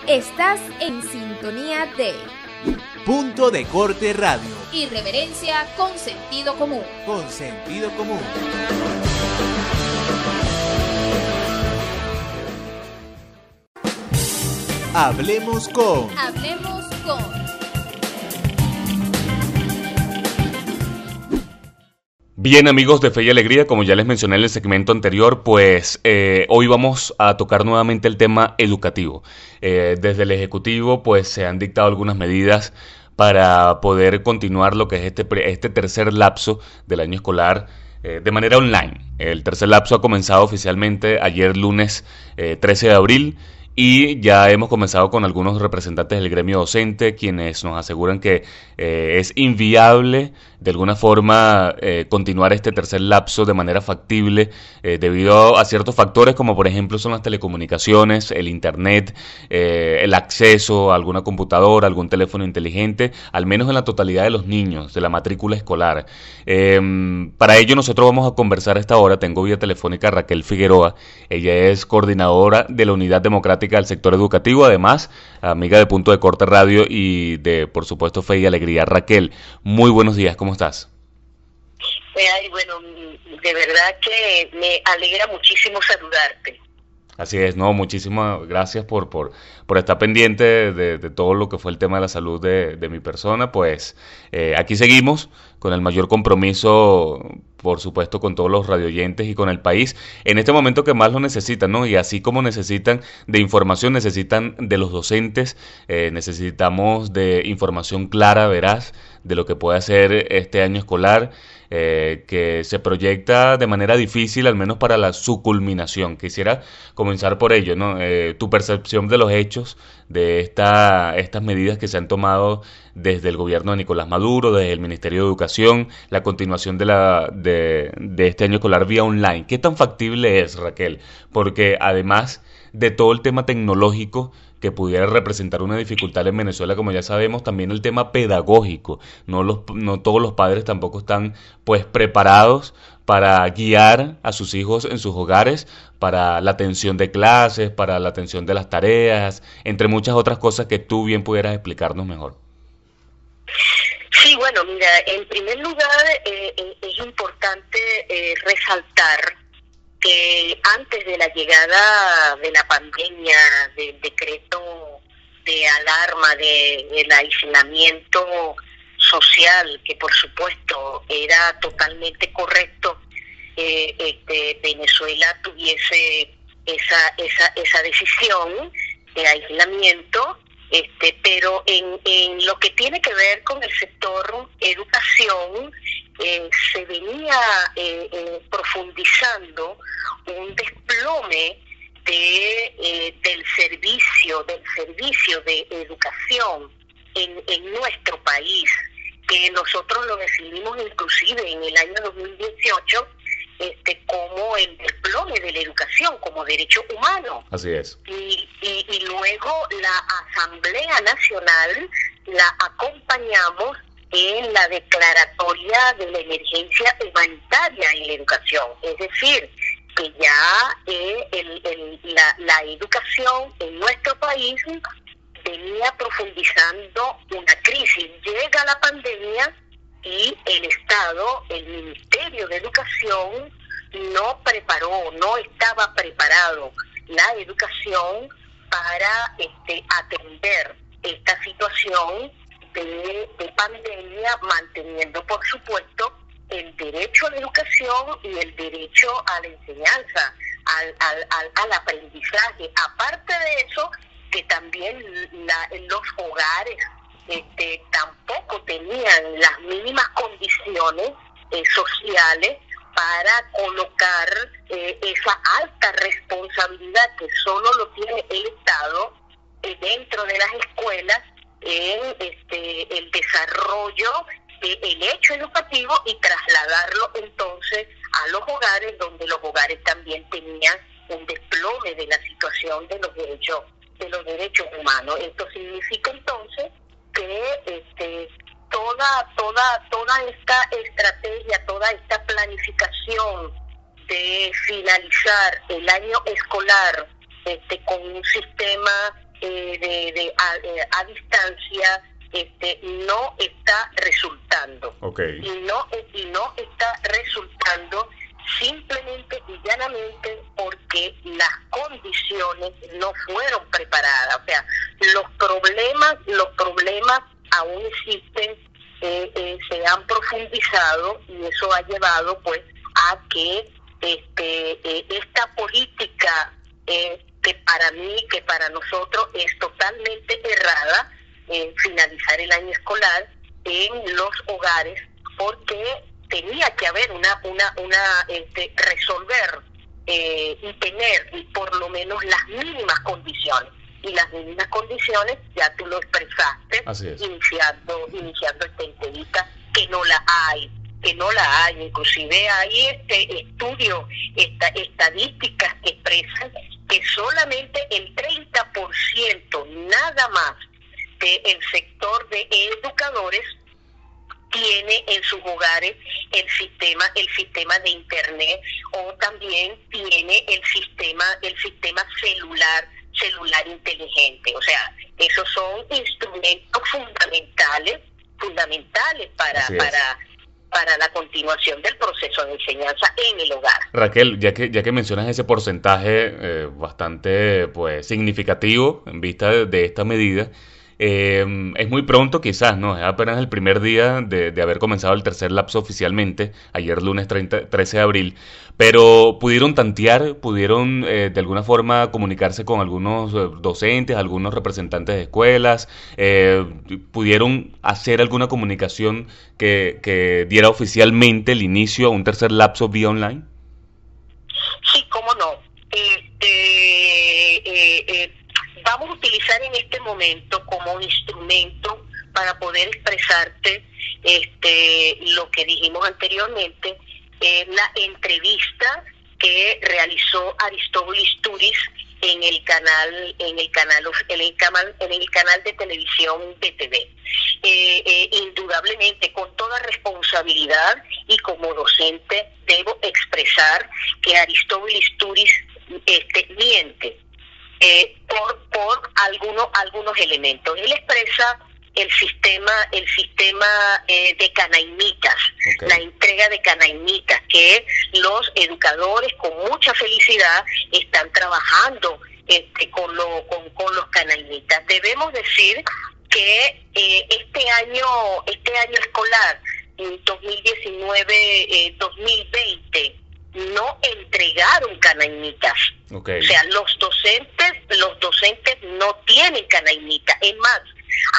Estás en sintonía de Punto de Corte Radio. Irreverencia con sentido común. Con sentido común. Hablemos con. Hablemos con. Bien, amigos de Fe y Alegría, como ya les mencioné en el segmento anterior, pues hoy vamos a tocar nuevamente el tema educativo. Desde el Ejecutivo pues se han dictado algunas medidas para poder continuar lo que es este tercer lapso del año escolar de manera online. El tercer lapso ha comenzado oficialmente ayer lunes 13 de abril. Y ya hemos comenzado con algunos representantes del gremio docente, quienes nos aseguran que es inviable de alguna forma continuar este tercer lapso de manera factible debido a ciertos factores como por ejemplo son las telecomunicaciones, el internet, el acceso a alguna computadora, algún teléfono inteligente, al menos en la totalidad de los niños de la matrícula escolar. Para ello nosotros vamos a conversar a esta hora. Tengo vía telefónica a Raquel Figueroa. Ella es coordinadora de la Unidad Democrática del Sector Educativo, además amiga de Punto de Corte Radio y de, por supuesto, Fe y Alegría. Raquel, muy buenos días, ¿cómo estás? Bueno, de verdad que me alegra muchísimo saludarte. Así es, no, muchísimas gracias por estar pendiente de todo lo que fue el tema de la salud de mi persona. Pues aquí seguimos con el mayor compromiso, por supuesto, con todos los radioyentes y con el país, en este momento que más lo necesitan, ¿no? Y así como necesitan de información, necesitan de los docentes, necesitamos de información clara, veraz, de lo que puede hacer este año escolar, que se proyecta de manera difícil, al menos para su culminación. Quisiera comenzar por ello, ¿no? Tu percepción de los hechos de estas medidas que se han tomado desde el gobierno de Nicolás Maduro, desde el Ministerio de Educación, la continuación de este año escolar vía online. ¿Qué tan factible es, Raquel? Porque además de todo el tema tecnológico que pudiera representar una dificultad en Venezuela, como ya sabemos, también el tema pedagógico. No todos los padres tampoco están pues preparados para guiar a sus hijos en sus hogares, para la atención de clases, para la atención de las tareas, entre muchas otras cosas que tú bien pudieras explicarnos mejor. Sí, bueno, mira, en primer lugar es importante resaltar que antes de la llegada de la pandemia, del decreto de alarma, del aislamiento social, que por supuesto era totalmente correcto, Venezuela tuviese esa decisión de aislamiento, pero en lo que tiene que ver con el sector educación, se venía profundizando un desplome del servicio de educación en nuestro país, que nosotros lo definimos inclusive en el año 2018 como el desplome de la educación como derecho humano. Así es. Y luego la Asamblea Nacional la acompañamos en la declaratoria de la emergencia humanitaria en la educación. Es decir, que ya la educación en nuestro país venía profundizando una crisis. Llega la pandemia y el Estado, el Ministerio de Educación, no estaba preparado la educación para atender esta situación de pandemia, manteniendo por supuesto el derecho a la educación y el derecho a la enseñanza, al aprendizaje. Aparte de eso, que también los hogares tampoco tenían las mínimas condiciones sociales para colocar esa alta responsabilidad que solo lo tiene el Estado dentro de las escuelas en el desarrollo del hecho educativo y trasladarlo entonces a los hogares, donde los hogares también tenían un desplome de la situación de los derechos humanos. Esto significa entonces que toda esta estrategia, toda esta planificación de finalizar el año escolar con un sistema a distancia no está resultando. Okay. Y no está resultando simplemente y llanamente porque las condiciones no fueron preparadas. O sea, los problemas aún existen, se han profundizado, y eso ha llevado pues a que esta política que para nosotros es totalmente errada, finalizar el año escolar en los hogares, porque tenía que haber resolver y tener por lo menos las mínimas condiciones. Y las mínimas condiciones ya tú lo expresaste iniciando esta entrevista, que no la hay. Inclusive hay estudios, estadísticas que expresan que solamente el 30% nada más del sector de educadores tiene en sus hogares el sistema de internet, o también tiene el sistema celular inteligente. O sea, esos son instrumentos fundamentales para la continuación del proceso de enseñanza en el hogar. Raquel, ya que mencionas ese porcentaje bastante pues significativo en vista de esta medida, es muy pronto quizás, ¿no? Es apenas el primer día de haber comenzado el tercer lapso oficialmente, ayer lunes 13 de abril, pero pudieron de alguna forma comunicarse con algunos docentes, algunos representantes de escuelas, pudieron hacer alguna comunicación que diera oficialmente el inicio a un tercer lapso vía online. Sí, cómo no. Vamos a utilizar en este momento como instrumento para poder expresarte lo que dijimos anteriormente, la entrevista que realizó Aristóbulo Istúriz en el canal de televisión BTV. Indudablemente, con toda responsabilidad y como docente, debo expresar que Aristóbulo Istúriz miente por algunos elementos. Él expresa el sistema de canaimitas, okay, la entrega de canaimitas, que los educadores con mucha felicidad están trabajando con los canaimitas. Debemos decir que este año escolar 2019-2020 no entregaron canaimitas. Okay. O sea, los docentes no tienen canaimitas. Es más,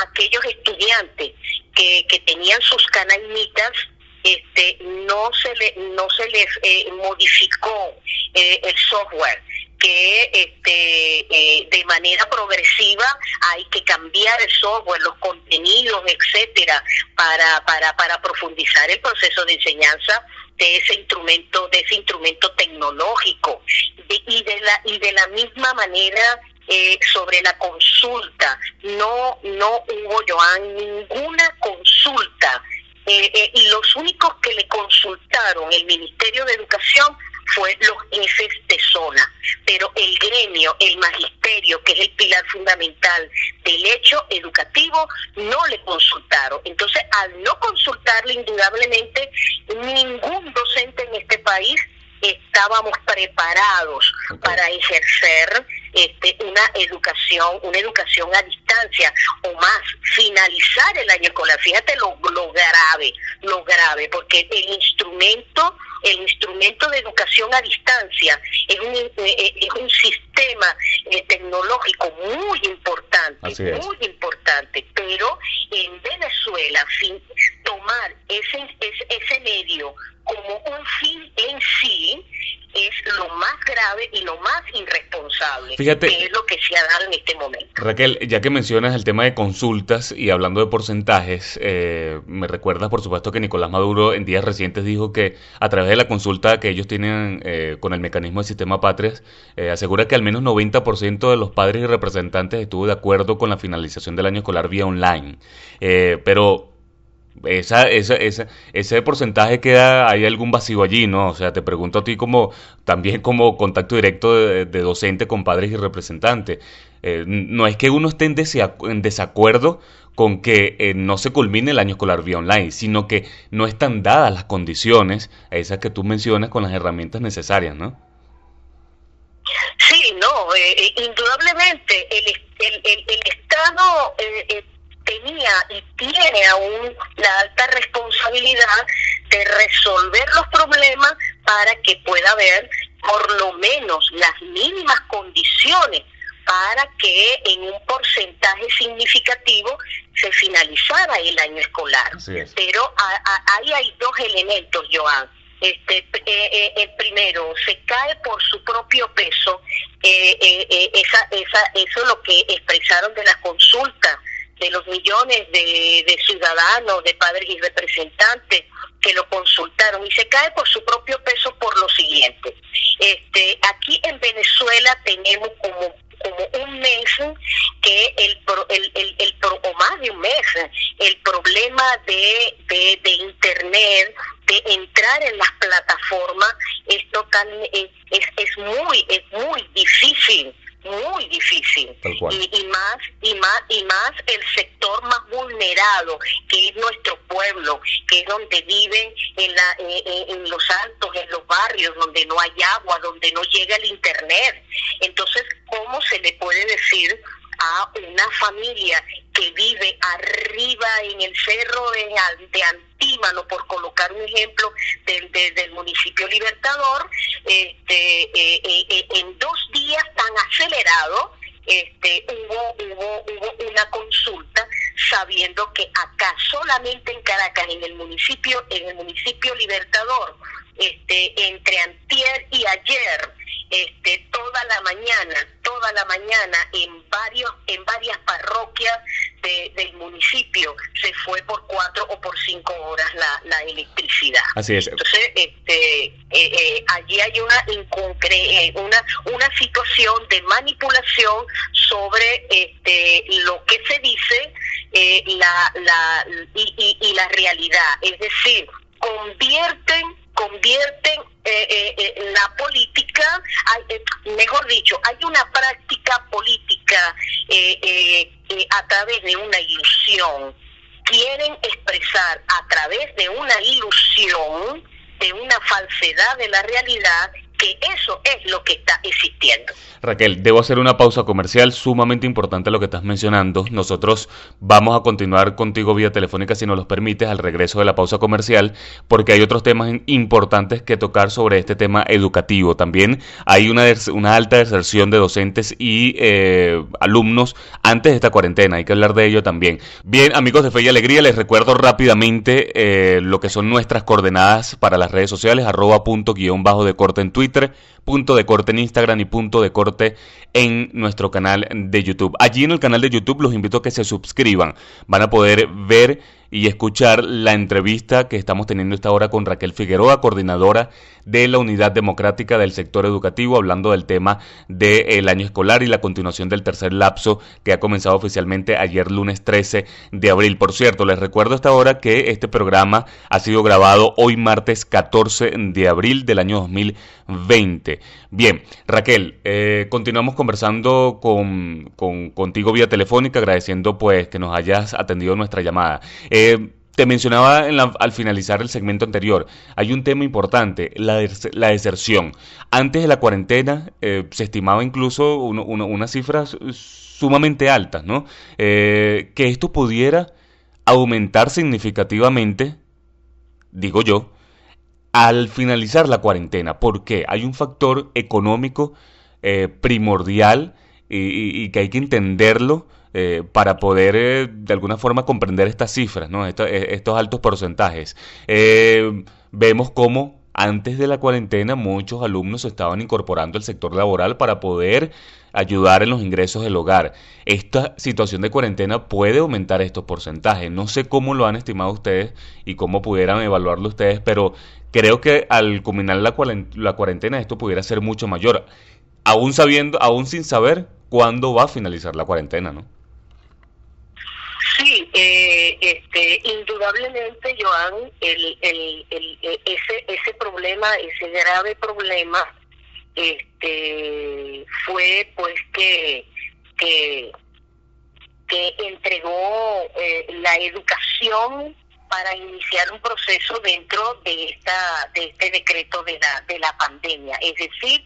aquellos estudiantes que tenían sus canaimitas, no se les modificó el software, que de manera progresiva hay que cambiar el software, los contenidos, etcétera, para profundizar el proceso de enseñanza de ese instrumento tecnológico. Y de la misma manera, sobre la consulta, no hubo, Joan, ninguna consulta, y los únicos que le consultaron el Ministerio de Educación fue los jefes de zona, pero el gremio, el magisterio, que es el pilar fundamental del hecho educativo, no le consultaron. Entonces, al no consultarle, indudablemente, ningún docente en este país estábamos preparados, okay, para ejercer una educación a distancia, o más, finalizar el año escolar. Fíjate lo grave, porque el instrumento de educación a distancia es un sistema tecnológico muy importante, pero en Venezuela, tomar ese medio como un fin en sí es lo más grave y lo más irresponsable. Fíjate, que es lo que se ha dado en este momento. Raquel, ya que mencionas el tema de consultas y hablando de porcentajes, me recuerdas por supuesto que Nicolás Maduro en días recientes dijo que a través de la consulta que ellos tienen con el mecanismo del sistema Patrias, asegura que al menos 90% de los padres y representantes estuvo de acuerdo con la finalización del año escolar vía online. Pero ese porcentaje queda, hay algún vacío allí, ¿no? O sea, te pregunto a ti también como contacto directo de docente con padres y representantes. No es que uno esté en desacuerdo con que no se culmine el año escolar vía online, sino que no están dadas las condiciones, esas que tú mencionas, con las herramientas necesarias, ¿no? Sí, no, indudablemente el Estado tenía y tiene aún la alta responsabilidad de resolver los problemas para que pueda haber por lo menos las mínimas condiciones para que en un porcentaje significativo se finalizara el año escolar. Pero ahí hay dos elementos, Joan. El primero, se cae por su propio peso, eso es lo que expresaron de las consultas de los millones de ciudadanos, de padres y representantes que lo consultaron, y se cae por su propio peso por lo siguiente. Aquí en Venezuela tenemos como un mes que o más de un mes, el problema de internet, de entrar en las plataformas es muy difícil, muy difícil. Y más el sector más vulnerado, que es nuestro pueblo, que es donde viven en los altos, en los barrios donde no hay agua, donde no llega el internet. Entonces, ¿cómo se le puede decir a una familia que vive arriba en el cerro de Antímano, por colocar un ejemplo del municipio Libertador, en 2 días tan acelerado, hubo una consulta, sabiendo que acá solamente en Caracas, en el municipio Libertador, entre antier y ayer, toda la mañana en varias parroquias del municipio se fue por 4 o por 5 horas la electricidad. Así es. Entonces, allí hay una situación de manipulación sobre lo que se dice y la realidad. Es decir, convierten la política, mejor dicho, hay una práctica política a través de una ilusión. Quieren expresar a través de una ilusión, de una falsedad de la realidad, que eso es lo que está existiendo. Raquel, debo hacer una pausa comercial, sumamente importante lo que estás mencionando. Nosotros vamos a continuar contigo vía telefónica, si nos los permites, al regreso de la pausa comercial, porque hay otros temas importantes que tocar sobre este tema educativo. También hay una alta deserción de docentes y alumnos antes de esta cuarentena, hay que hablar de ello también. Bien, amigos de Fe y Alegría, les recuerdo rápidamente lo que son nuestras coordenadas para las redes sociales, @punto_de_corte en Twitter, punto de corte en Instagram y punto de corte en nuestro canal de YouTube. Allí en el canal de YouTube los invito a que se suscriban. Van a poder ver y escuchar la entrevista que estamos teniendo esta hora con Raquel Figueroa, coordinadora de la Unidad Democrática del Sector Educativo, hablando del tema del año escolar y la continuación del tercer lapso que ha comenzado oficialmente ayer lunes 13 de abril. Por cierto, les recuerdo a esta hora que este programa ha sido grabado hoy martes 14 de abril del año 2020. Bien, Raquel, continuamos conversando contigo vía telefónica, agradeciendo pues que nos hayas atendido nuestra llamada. Te mencionaba al finalizar el segmento anterior, hay un tema importante, la deserción. Antes de la cuarentena se estimaba incluso unas cifras sumamente altas, ¿no? Que esto pudiera aumentar significativamente, digo yo, al finalizar la cuarentena. ¿Por qué? Hay un factor económico primordial y que hay que entenderlo para poder de alguna forma comprender estas cifras, ¿no? Estos altos porcentajes. Vemos cómo antes de la cuarentena muchos alumnos se estaban incorporando al sector laboral para poder ayudar en los ingresos del hogar. Esta situación de cuarentena puede aumentar estos porcentajes. No sé cómo lo han estimado ustedes y cómo pudieran evaluarlo ustedes, pero creo que al culminar la cuarentena esto pudiera ser mucho mayor, aún sin saber cuándo va a finalizar la cuarentena, ¿no? Sí, Indudablemente, Joan, ese problema, ese grave problema, fue pues que entregó la educación para iniciar un proceso dentro de este decreto de la pandemia. Es decir,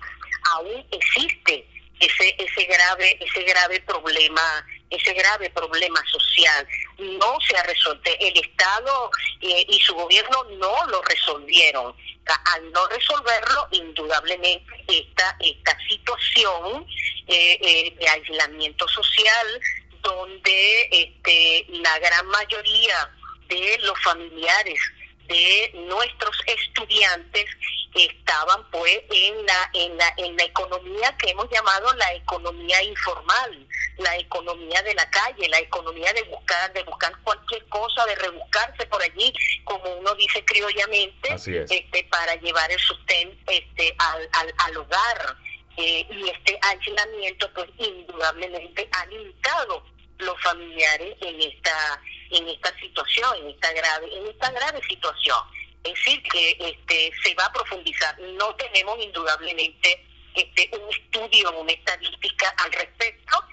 aún existe ese grave problema social. No se ha resuelto. El Estado y su gobierno no lo resolvieron. Al no resolverlo, indudablemente esta situación de aislamiento social, donde la gran mayoría de los familiares de nuestros estudiantes estaban pues en la economía que hemos llamado la economía informal, la economía de la calle, la economía de buscar cualquier cosa, de rebuscarse por allí, como uno dice criollamente, para llevar el sustento al hogar. Y este aislamiento pues indudablemente ha limitado los familiares en esta situación, en esta grave situación. Es decir, que se va a profundizar. No tenemos indudablemente un estudio, una estadística al respecto,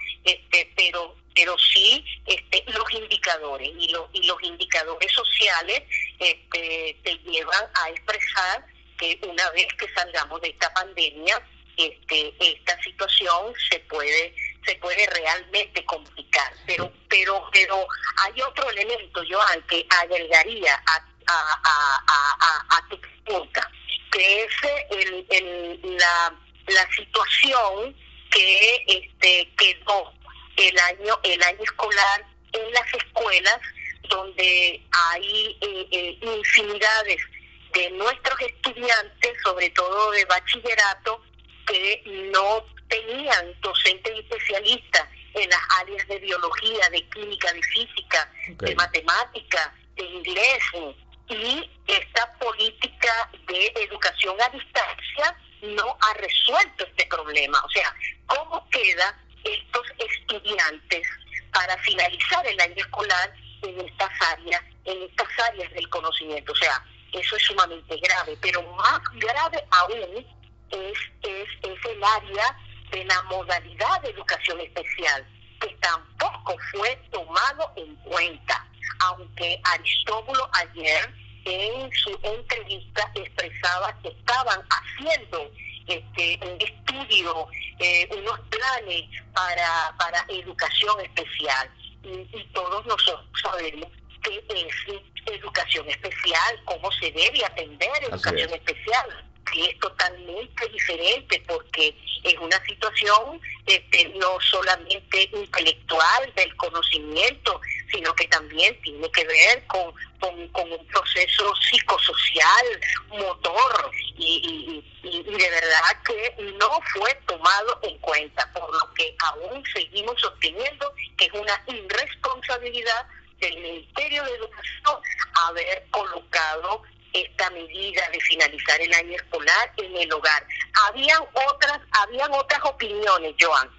pero sí los indicadores y los indicadores sociales te llevan a expresar que una vez que salgamos de esta pandemia, esta situación se puede realmente complicar, pero hay otro elemento, Joan, que agregaría a tu pregunta, que es la situación que quedó el año escolar en las escuelas, donde hay infinidades de nuestros estudiantes, sobre todo de bachillerato, que no tenían docentes especialistas en las áreas de biología, de química, de física, de matemática, de inglés, y esta política de educación a distancia no ha resuelto este problema. O sea, ¿cómo quedan estos estudiantes para finalizar el año escolar en estas áreas del conocimiento? O sea, eso es sumamente grave, pero más grave aún es el área de la modalidad de educación especial, que tampoco fue tomado en cuenta, aunque Aristóbulo ayer en su entrevista expresaba que estaban haciendo un estudio, unos planes para educación especial, y todos nosotros sabemos qué es educación especial, cómo se debe atender educación especial, que es totalmente diferente, porque es una situación no solamente intelectual del conocimiento, sino que también tiene que ver con un proceso psicosocial, motor, y de verdad que no fue tomado en cuenta, por lo que aún seguimos sosteniendo que es una irresponsabilidad del Ministerio de Educación haber colocado esta medida de finalizar el año escolar en el hogar. Habían otras opiniones, Joan,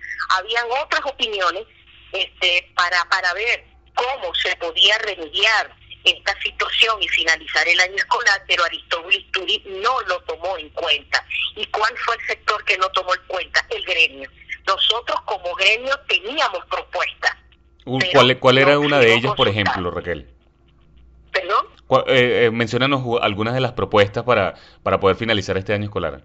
para ver cómo se podía remediar esta situación y finalizar el año escolar, pero Aristóbulo Istúriz no lo tomó en cuenta. ¿Y cuál fue el sector que no tomó en cuenta? El gremio. Nosotros como gremio teníamos propuestas. ¿Cuál era una de ellas, por ejemplo, Raquel? ¿Perdón? Menciónanos algunas de las propuestas para poder finalizar este año escolar.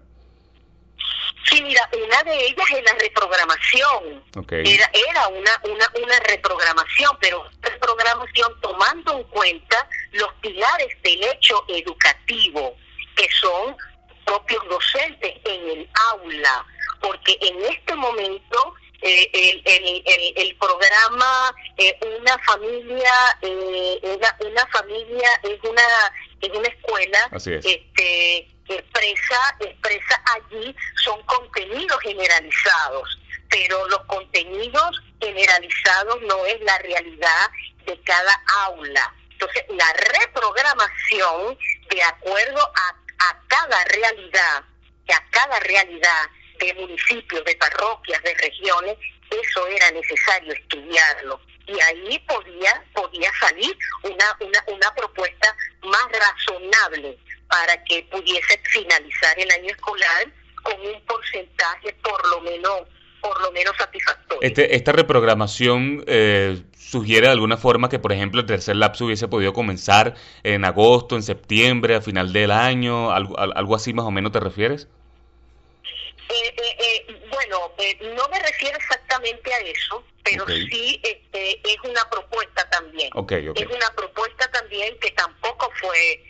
Sí, mira, una de ellas es la reprogramación. Era una reprogramación, pero reprogramación tomando en cuenta los pilares del hecho educativo, que son propios docentes en el aula, porque en este momento el programa una familia es una escuela, expresa allí son contenidos generalizados, pero los contenidos generalizados no es la realidad de cada aula. Entonces, la reprogramación, de acuerdo a cada realidad de municipios, de parroquias, de regiones, eso era necesario estudiarlo. y ahí podía salir una propuesta más razonable para que pudiese finalizar el año escolar con un porcentaje por lo menos satisfactorio. Esta reprogramación sugiere de alguna forma que, por ejemplo, el tercer lapso hubiese podido comenzar en agosto, en septiembre, a final del año, algo así más o menos, ¿te refieres? Bueno, no me refiero exactamente a eso, pero sí es una propuesta también. Es una propuesta también que tampoco fue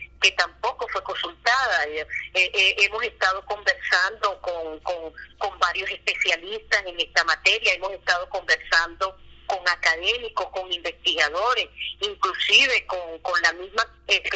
consultada. Hemos estado conversando con varios especialistas en esta materia, hemos estado conversando con académicos, con investigadores, inclusive con la misma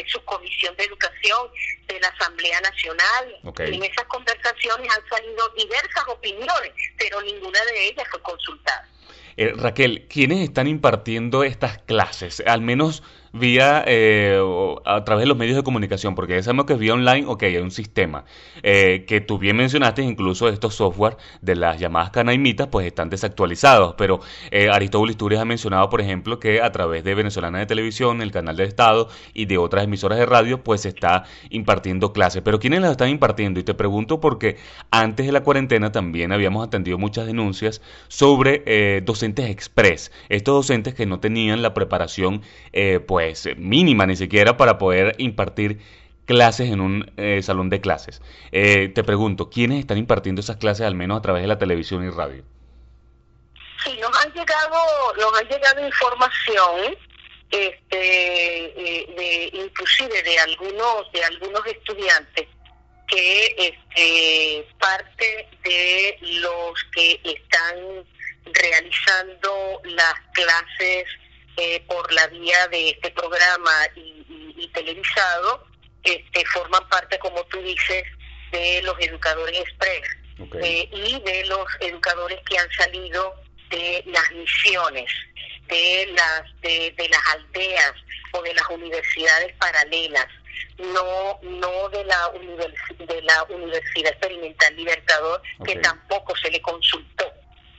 subcomisión de educación de la Asamblea Nacional. En esas conversaciones han salido diversas opiniones, pero ninguna de ellas fue consultada. Raquel, ¿quiénes están impartiendo estas clases? Al menos vía a través de los medios de comunicación, porque ya sabemos que es vía online, hay un sistema que tú bien mencionaste, incluso estos software de las llamadas canaimitas pues están desactualizados, pero Aristóbulo Isturias ha mencionado, por ejemplo, que a través de Venezolana de Televisión, el canal del Estado y de otras emisoras de radio pues se está impartiendo clases, pero ¿quiénes las están impartiendo? Y te pregunto porque antes de la cuarentena también habíamos atendido muchas denuncias sobre docentes express, estos docentes que no tenían la preparación pues mínima ni siquiera para poder impartir clases en un salón de clases. Te pregunto, ¿quiénes están impartiendo esas clases al menos a través de la televisión y radio? Sí, nos han llegado información inclusive de algunos estudiantes que parte de los que están realizando las clases por la vía de este programa y televisado, forman parte, como tú dices, de los educadores express y de los educadores que han salido de las misiones, de las aldeas o de las universidades paralelas, no de la Universidad Experimental Libertador, que tampoco se le consultó.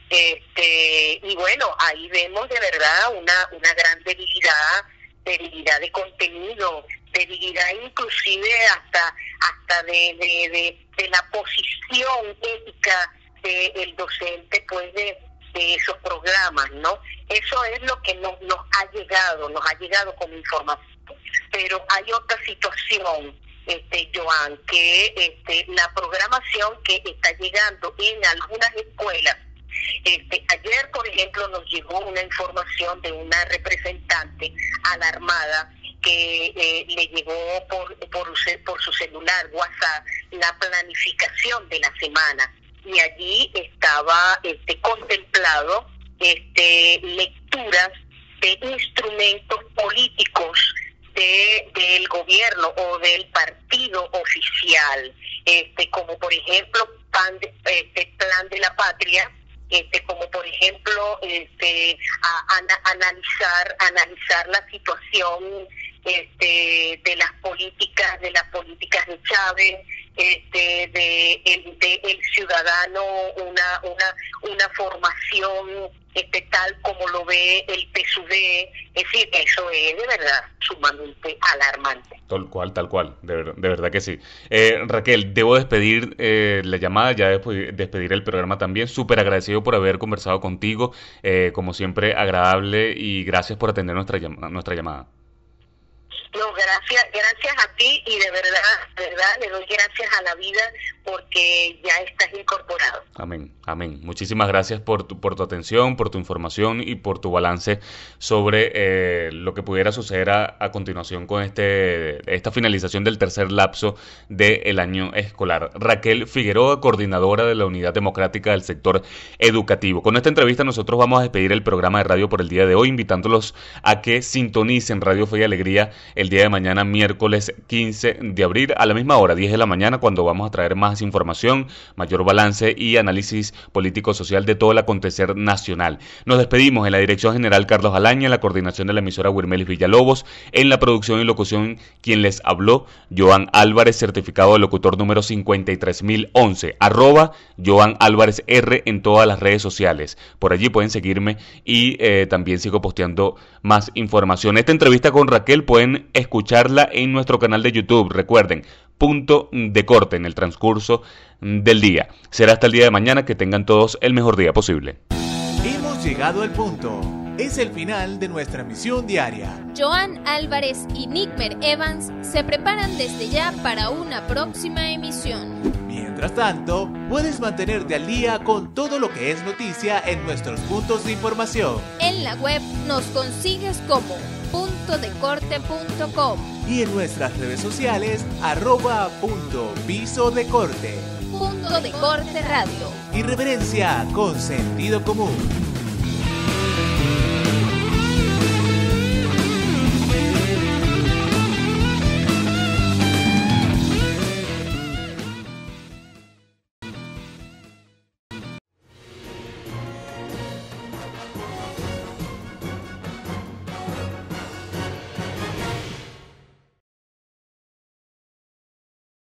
Y bueno, ahí vemos de verdad una gran debilidad de contenido, debilidad inclusive hasta de la posición ética del docente, pues de esos programas, ¿no? Eso es lo que nos ha llegado como información. Pero hay otra situación, Joan, que la programación que está llegando en algunas escuelas. Ayer, por ejemplo, nos llegó una información de una representante alarmada que le llegó por su celular WhatsApp la planificación de la semana, y allí estaba contemplado lecturas de instrumentos políticos del gobierno o del partido oficial, como por ejemplo Plan de la Patria, como por ejemplo analizar la situación de las políticas de Chávez, de el ciudadano, una formación tal como lo ve el PSUV. Es decir, eso es de verdad sumamente alarmante. Tal cual, de verdad que sí. Raquel, debo despedir la llamada, ya despedir el programa también. Súper agradecido por haber conversado contigo, como siempre agradable, y gracias por atender nuestra llamada. No, gracias a ti, y de verdad le doy gracias a la vida porque ya estás incorporado. Amén. Muchísimas gracias por tu atención, por tu información y por tu balance sobre lo que pudiera suceder a continuación con esta finalización del tercer lapso del año escolar. Raquel Figueroa, coordinadora de la Unidad Democrática del Sector Educativo. Con esta entrevista nosotros vamos a despedir el programa de radio por el día de hoy, invitándolos a que sintonicen Radio Fe y Alegría el día de mañana, miércoles 15 de abril, a la misma hora, 10 de la mañana, cuando vamos a traer más información, mayor balance y análisis político-social de todo el acontecer nacional. Nos despedimos. En la dirección general Carlos Alaña, en la coordinación de la emisora Wirmelis Villalobos, en la producción y locución quien les habló, Joan Álvarez, certificado de locutor número 53011, @Joan Álvarez R en todas las redes sociales. Por allí pueden seguirme y también sigo posteando más información. Esta entrevista con Raquel pueden escucharla en nuestro canal de YouTube. Recuerden, Punto de Corte en el transcurso del día. Será hasta el día de mañana. Que tengan todos el mejor día posible. Hemos llegado al punto. Es el final de nuestra misión diaria. Joan Álvarez y Nickmer Evans se preparan desde ya para una próxima emisión. Mientras tanto, puedes mantenerte al día con todo lo que es noticia en nuestros puntos de información. En la web nos consigues como puntodecorte.com y en nuestras redes sociales @puntopisodecorte. Punto de Corte Radio. Irreverencia con sentido común.